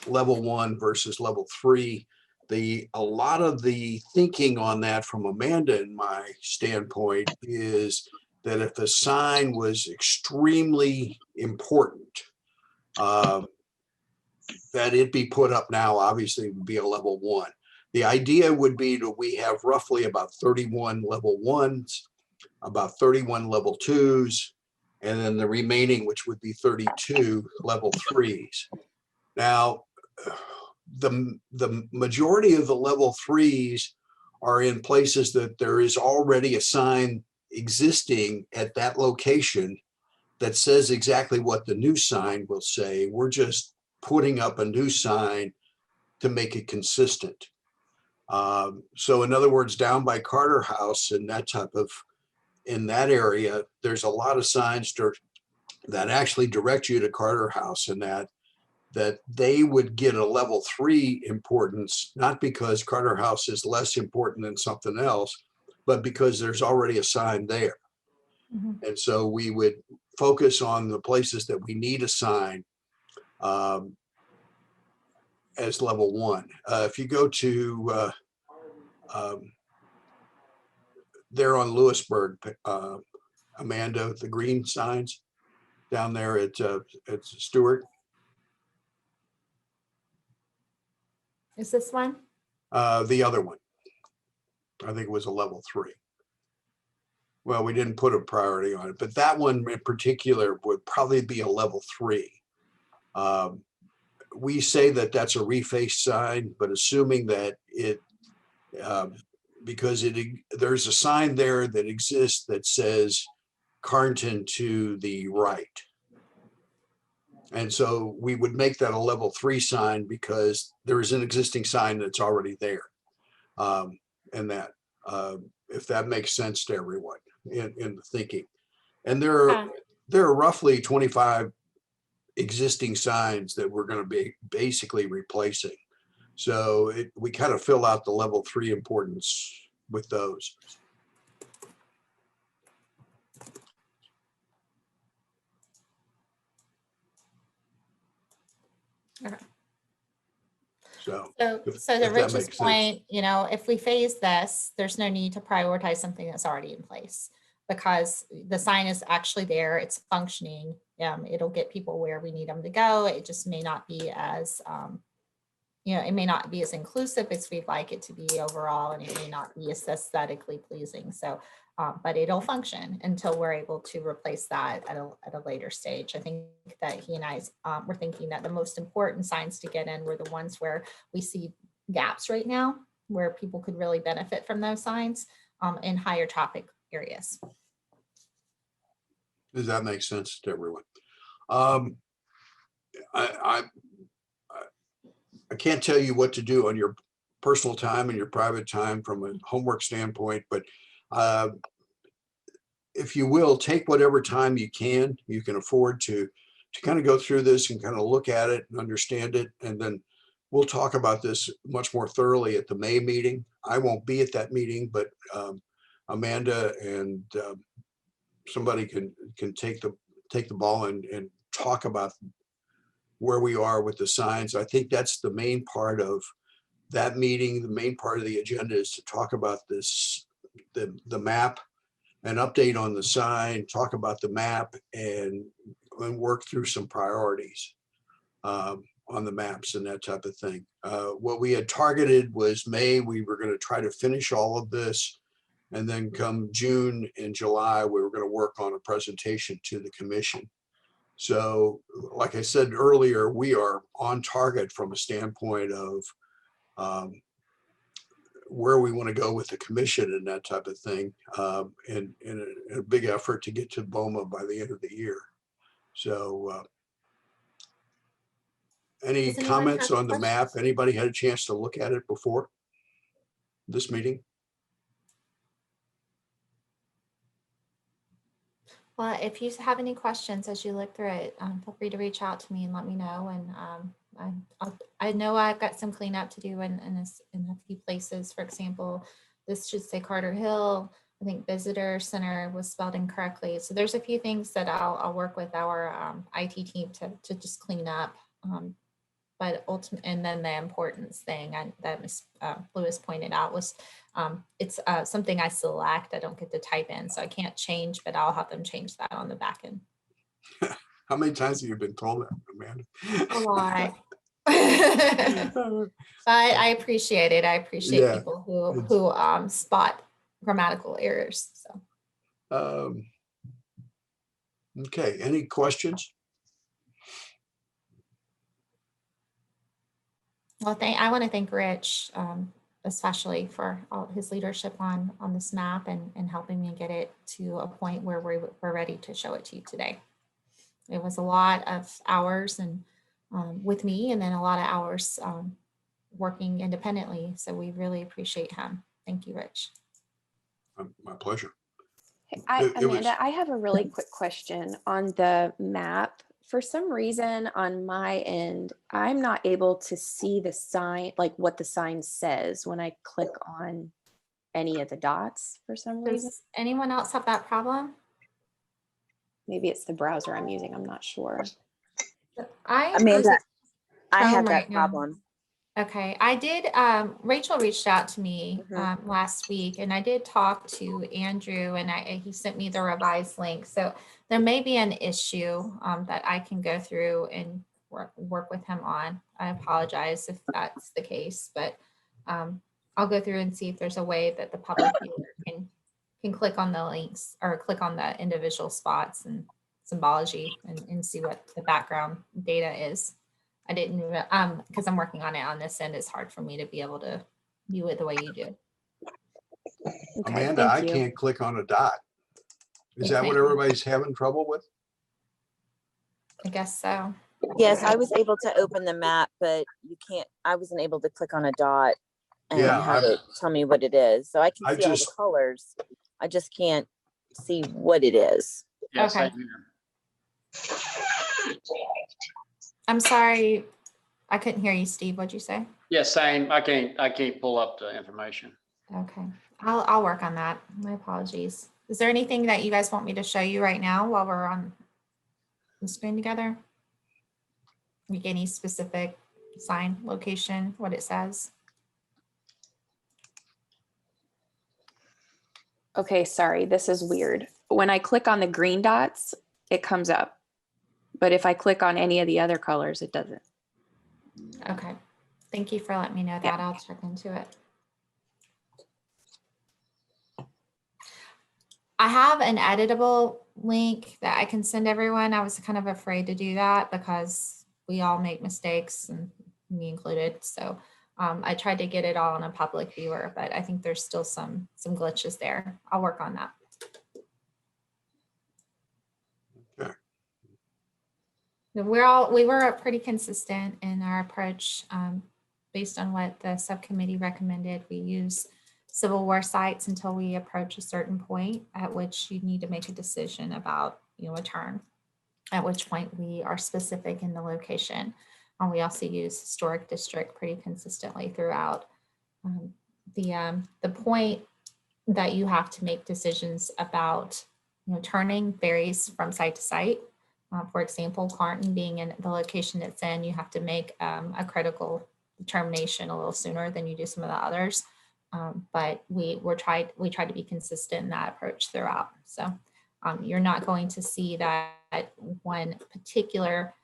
S1: level 1 versus level 3. A lot of the thinking on that from Amanda and my standpoint is that if the sign was extremely important, that it be put up now, obviously would be a level 1. The idea would be that we have roughly about 31 level 1s, about 31 level 2s, and then the remaining, which would be 32 level 3s. Now, the majority of the level 3s are in places that there is already a sign existing at that location that says exactly what the new sign will say. We're just putting up a new sign to make it consistent. So in other words, down by Carter House and in that area, there's a lot of signs that actually direct you to Carter House, and that they would get a level 3 importance, not because Carter House is less important than something else, but because there's already a sign there.
S5: Mhm.
S1: And so we would focus on the places that we need a sign as level 1. If you go to there on Lewisburg, Amanda, the green signs down there at Stewart,
S5: Is this one?
S1: the other one, I think it was a level 3. Well, we didn't put a priority on it, but that one in particular would probably be a level 3. We say that that's a reface sign, but assuming that because there's a sign there that exists that says Carnton to the right. And so we would make that a level 3 sign because there is an existing sign that's already there. And that, if that makes sense to everyone in the thinking. And there are roughly 25 existing signs that we're going to be basically replacing. So we kind of fill out the level 3 importance with those.
S5: Okay.
S1: So
S5: So
S1: if
S5: to
S1: that
S5: Rich's
S1: makes sense.
S5: point, if we phase this, there's no need to prioritize something that's already in place because the sign is actually there, it's functioning. It'll get people where we need them to go. It just may not be as, it may not be as inclusive as we'd like it to be overall, and it may not be as aesthetically pleasing. So, but it'll function until we're able to replace that at a later stage. I think that he and I were thinking that the most important signs to get in were the ones where we see gaps right now, where people could really benefit from those signs in higher traffic areas.
S1: Does that make sense to everyone? I can't tell you what to do on your personal time and your private time from a homework standpoint, but if you will, take whatever time you can afford to kind of go through this and kind of look at it and understand it. And then we'll talk about this much more thoroughly at the May meeting. I won't be at that meeting, but Amanda and somebody can take the ball and talk about where we are with the signs. I think that's the main part of that meeting. The main part of the agenda is to talk about this, the map, an update on the sign, talk about the map, and work through some priorities on the maps and that type of thing. What we had targeted was May. We were going to try to finish all of this And then come June and July, we were going to work on a presentation to the commission. So like I said earlier, we are on target from a standpoint of where we want to go with the commission and that type of thing. And a big effort to get to BOMA by the end of the year. So any
S5: Does anyone
S1: comments
S5: have
S1: on the map?
S5: questions?
S1: Anybody had a chance to look at it before this meeting?
S5: Well, if you have any questions as you look through it, feel free to reach out to me and let me know. And I know I've got some cleanup to do in a few places. For example, this should say Carter Hill. I think Visitor Center was spelled incorrectly. So there's a few things that I'll work with our IT team to just clean up. But ultimately, and then the importance thing that Ms. Lewis pointed out was it's something I select. I don't get to type in, so I can't change, but I'll have them change that on the back end.
S1: How many times have you been told that, Amanda?
S5: A lot. But I appreciate it. I appreciate
S1: Yeah,
S5: people who spot grammatical errors. So
S1: Okay, any questions?
S5: well, I want to thank Rich, especially for all his leadership on this map and helping me get it to a point where we're ready to show it to you today. It was a lot of hours and with me, and then a lot of hours working independently. So we really appreciate him. Thank you, Rich.
S1: My pleasure.
S9: Amanda, I have a really quick question on the map. For some reason on my end, I'm not able to see the sign, like what the sign says when I click on any of the dots for some reason.
S5: Does anyone else have that problem?
S9: Maybe it's the browser I'm using, I'm not sure.
S5: I
S7: Amanda, I
S5: Chrome
S7: have that
S5: right now.
S7: problem.
S5: Okay, I did, Rachel reached out to me last week and I did talk to Andrew and he sent me the revised link. So there may be an issue that I can go through and work with him on. I apologize if that's the case, but I'll go through and see if there's a way that the public viewer can click on the links or click on the individual spots and symbology and see what the background data is. I didn't, because I'm working on it on this end, it's hard for me to be able to view it the way you do.
S9: Okay,
S1: Amanda, I
S9: thank you.
S1: can't click on a dot. Is that what
S5: Okay.
S1: everybody's having trouble with?
S5: I guess so.
S7: Yes, I was able to open the map, but you can't, I wasn't able to click on a dot and
S1: Yeah,
S7: have it tell me what it is. So I can
S1: I
S7: see all
S1: just-
S7: the colors. I just can't see what it is.
S3: Yes,
S5: Okay. I'm sorry, I couldn't hear you, Steve. What'd you say?
S3: Yeah, same. I can't pull up the information.
S5: Okay, I'll work on that. My apologies. Is there anything that you guys want me to show you right now while we're on the screen together? Like any specific sign, location, what it says?
S9: Okay, sorry, this is weird. When I click on the green dots, it comes up. But if I click on any of the other colors, it doesn't.
S5: Okay, thank you for letting me know that. I'll check into it. I have an editable link that I can send everyone. I was kind of afraid to do that because we all make mistakes, and me included. So I tried to get it all on a public viewer, but I think there's still some glitches there. I'll work on that.
S1: Okay.
S5: We were pretty consistent in our approach based on what the subcommittee recommended. We use Civil War sites until we approach a certain point at which you need to make a decision about, a turn, at which point we are specific in the location. And we also use historic district pretty consistently throughout. The point that you have to make decisions about, turning varies from site to site. For example, Clarnton being in the location it's in, you have to make a critical determination a little sooner than you do some of the others. But we try to be consistent in that approach throughout. So you're not going to see that one particular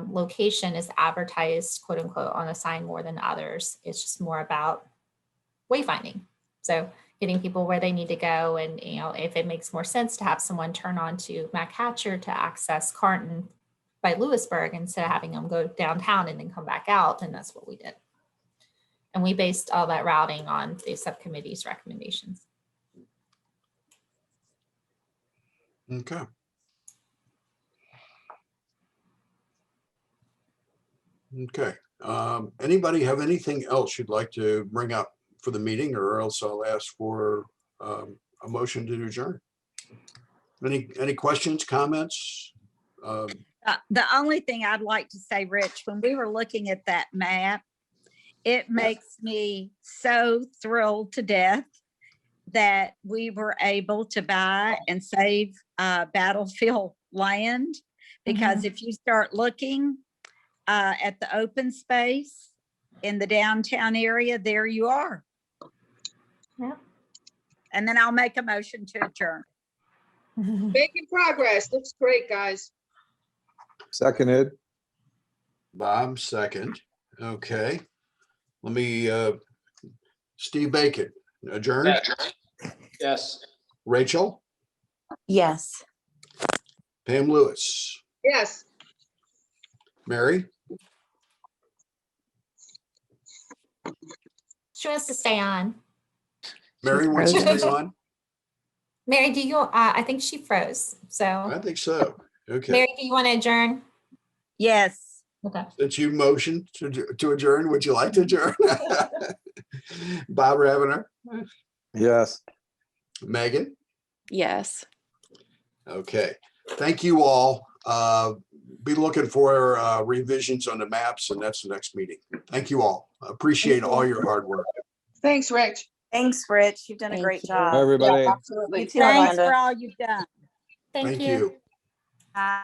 S5: location is advertised, quote unquote, on a sign more than others. It's just more about wayfinding. So getting people where they need to go, and if it makes more sense to have someone turn on to Mac Hatcher to access Carnton by Lewisburg instead of having them go downtown and then come back out, then that's what we did. And we based all that routing on the subcommittee's recommendations.
S1: Okay. Okay. Anybody have anything else you'd like to bring up for the meeting, or else I'll ask for a motion to adjourn? Any questions, comments?
S6: The only thing I'd like to say, Rich, when we were looking at that map, it makes me so thrilled to death that we were able to buy and save battlefield land. Because if you start looking at the open space in the downtown area, there you are.
S5: Yeah.
S6: And then I'll make a motion to adjourn.
S8: Making progress. Looks great, guys.
S2: Seconded.
S1: Bob, second. Okay. Let me, Steve Bacon, adjourn.
S3: Yes.
S1: Rachel,
S7: Yes.
S1: Pam Lewis,
S8: Yes.
S5: She
S1: Mary,
S5: wants to stay on.
S1: Mary wants to stay on?
S5: Mary, do you, I think she froze. So
S1: I think so. Okay.
S5: Mary, do you want to adjourn?
S6: Yes.
S5: Okay.
S1: Since you motioned to adjourn, would you like to adjourn? Bob Ravener,
S2: Yes.
S1: Megan.
S9: Yes.
S1: Okay. Thank you all. Be looking for revisions on the maps, and that's the next meeting. Thank you all. Appreciate all your hard work.
S8: Thanks, Rich.
S7: Thanks, Rich. You've done a
S9: Thank
S7: great
S9: you.
S7: job.
S2: Everybody.
S8: Absolutely.
S7: You too,
S6: Thanks
S7: Amanda.
S6: for all you've done.
S5: Thank
S1: Thank
S5: you.
S1: you.
S7: Bye.